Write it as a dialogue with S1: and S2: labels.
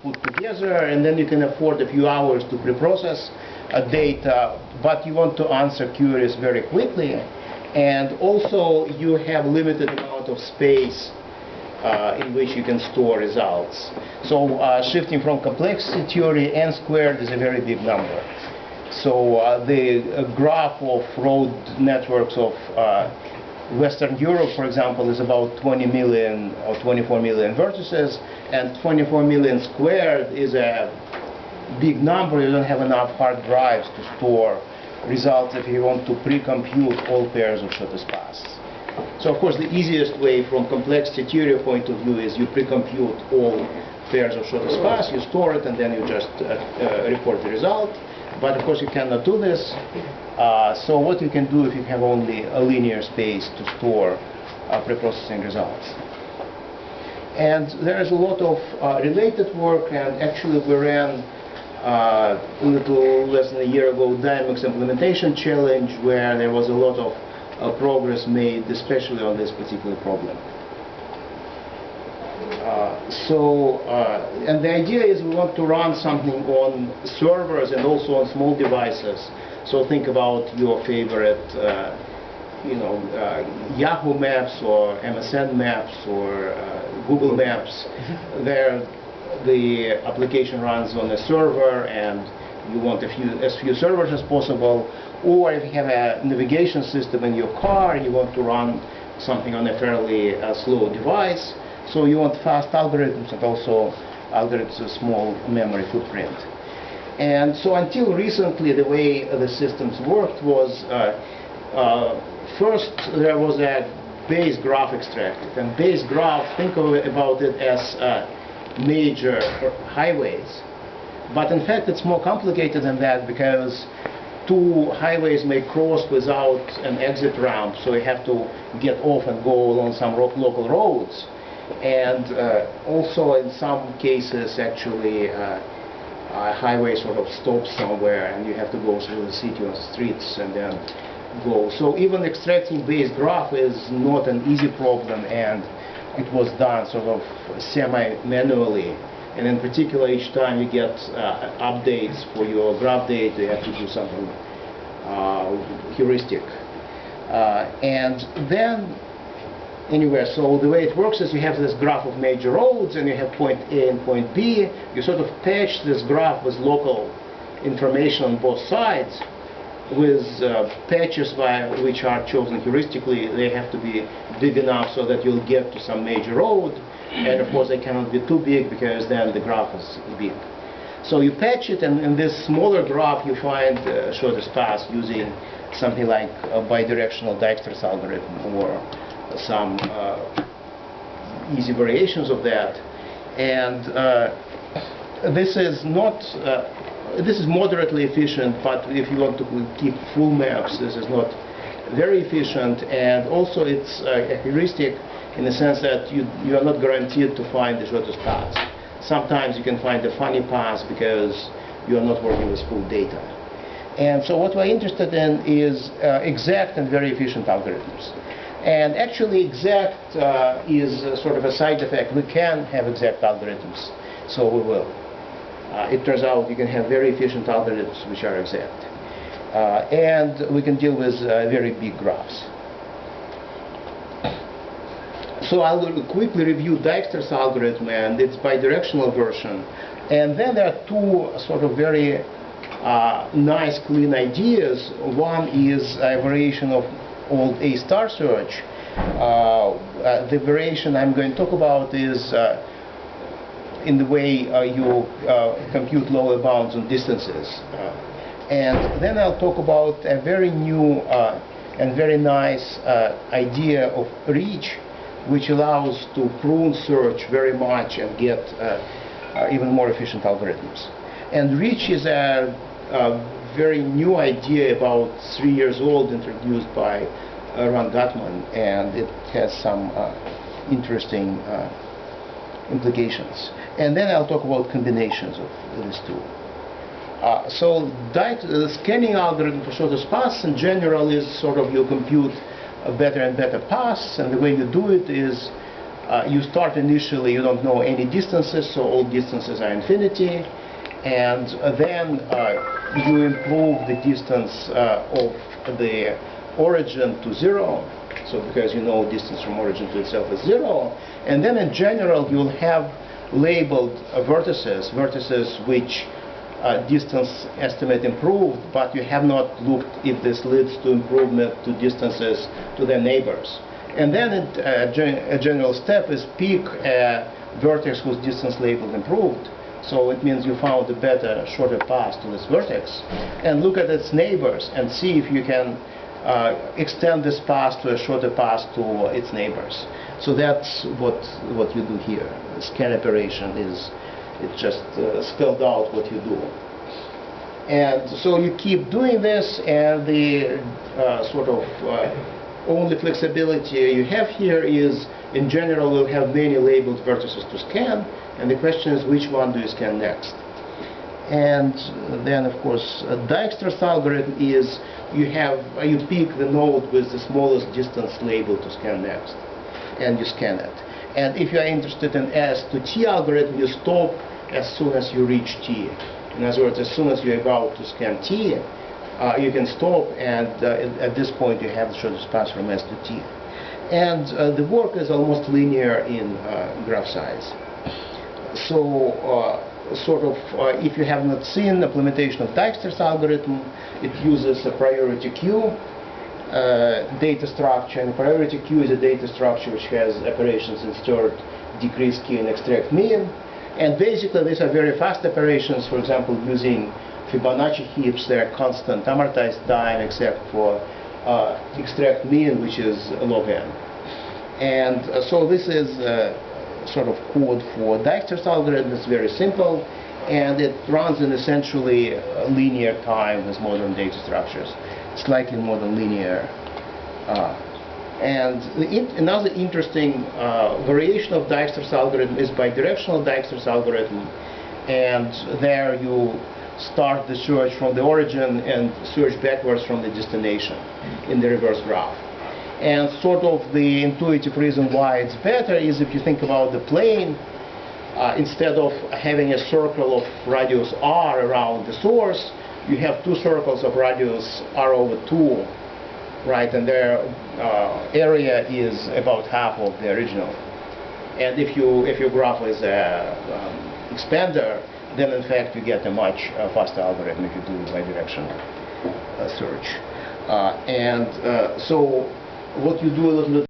S1: put together, and then you can afford a few hours to pre-process data, but you want to answer queries very quickly, and also you have limited amount of space in which you can store results. So shifting from complexity theory, n squared is a very big number. So the graph of road networks of Western Europe, for example, is about 20 million or 24 million vertices, and 24 million squared is a big number. You don't have enough hard drives to store results if you want to pre-compute all pairs of shortest paths. So of course the easiest way from complexity theory point of view is you pre-compute all pairs of shortest paths, you store it, and then you just report the result. But of course you cannot do this. So what you can do if you have only a linear space to store pre-processing results. And there is a lot of related work, and actually we ran a little less than a year ago Dynamics Implementation Challenge, where there was a lot of progress made, especially on this particular problem. And the idea is we want to run something on servers and also on small devices. So think about your favorite, Yahoo Maps or MSN Maps or Google Maps. There, the application runs on a server, and you want as few servers as possible. Or if you have a navigation system in your car, you want to run something on a fairly slow device. So you want fast algorithms and also algorithms with small memory footprint. And so until recently, the way the systems worked was first there was a base graph extracted. And base graph, think about it as major highways. But in fact, it's more complicated than that, because two highways may cross without an exit ramp, so you have to get off and go along some local roads. And also in some cases, actually, a highway sort of stops somewhere, and you have to go through the city on streets and then go. So even extracting base graph is not an easy problem, and it was done sort of semi-manually. And in particular, each time you get updates for your graph data, you have to do something heuristic. And then, anyway, so the way it works is you have this graph of major roads, and you have point A and point B. You sort of patch this graph with local information on both sides, with patches which are chosen heuristically. They have to be big enough so that you'll get to some major road. And of course they cannot be too big, because then the graph is big. So you patch it, and in this smaller graph you find shortest path using something like a bidirectional Dijkstra's algorithm or some easy variations of that. And this is not this is moderately efficient, but if you want to keep full maps, this is not very efficient. And also it's a heuristic in the sense that you are not guaranteed to find the shortest path. Sometimes you can find a funny path because you are not working with full data. And so what we're interested in is exact and very efficient algorithms. And actually exact is sort of a side effect. We can have exact algorithms, so we will. It turns out you can have very efficient algorithms which are exact. And we can deal with very big graphs. So I will quickly review Dijkstra's algorithm and its bidirectional version. And then there are two sort of very nice, clean ideas. One is a variation of old A-star search. The variation I'm going to talk about is in the way you compute lower bounds on distances. And then I'll talk about a very new and very nice idea of reach, which allows to prune search very much and get even more efficient algorithms. And reach is a very new idea, about 3 years old, introduced by Ron Gutman, and it has some interesting implications. And then I'll talk about combinations of these two. So the scanning algorithm for shortest paths in general is sort of you compute better and better paths, and the way you do it is You start initially, you don't know any distances, so all distances are infinity, and then you improve the distance of the origin to 0, so because you know distance from origin to itself is 0, and then in general you'll have labeled vertices which distance estimate improved, but you have not looked if this leads to improvement to distances to their neighbors. And then a general step is pick a vertex whose distance labeled improved. So it means you found a better, shorter path to this vertex. And look at its neighbors and see if you can extend this path to a shorter path to its neighbors. So that's what you do here. The scan operation is, it just spelled out what you do. And so you keep doing this, and the only flexibility you have here is, in general, we'll have many labeled vertices to scan, and the question is which one do you scan next? And then, of course, Dijkstra's algorithm is you pick the node with the smallest distance label to scan next, and you scan it. And if you are interested in S to T algorithm, you stop as soon as you reach T. In other words, as soon as you're about to scan T, you can stop, and at this point you have the shortest path from S to T. And the work is almost linear in graph size. So if you have not seen the implementation of Dijkstra's algorithm, it uses a priority queue data structure, and a priority queue is a data structure which has operations insert, decrease key, and extract mean. And basically these are very fast operations, for example using Fibonacci heaps. They are constant amortized time except for extract mean, which is log n. And so this is sort of code for Dijkstra's algorithm. It's very simple, and it runs in essentially linear time with modern data structures, slightly more than linear. And another interesting variation of Dijkstra's algorithm is bidirectional Dijkstra's algorithm, and there you start the search from the origin and search backwards from the destination in the reverse graph. And sort of the intuitive reason why it's better is if you think about the plane, instead of having a circle of radius r around the source, you have two circles of radius r over 2, right? And their area is about half of the original. And if your graph is an expander, then in fact you get a much faster algorithm if you do bidirectional search. So what you do a little bit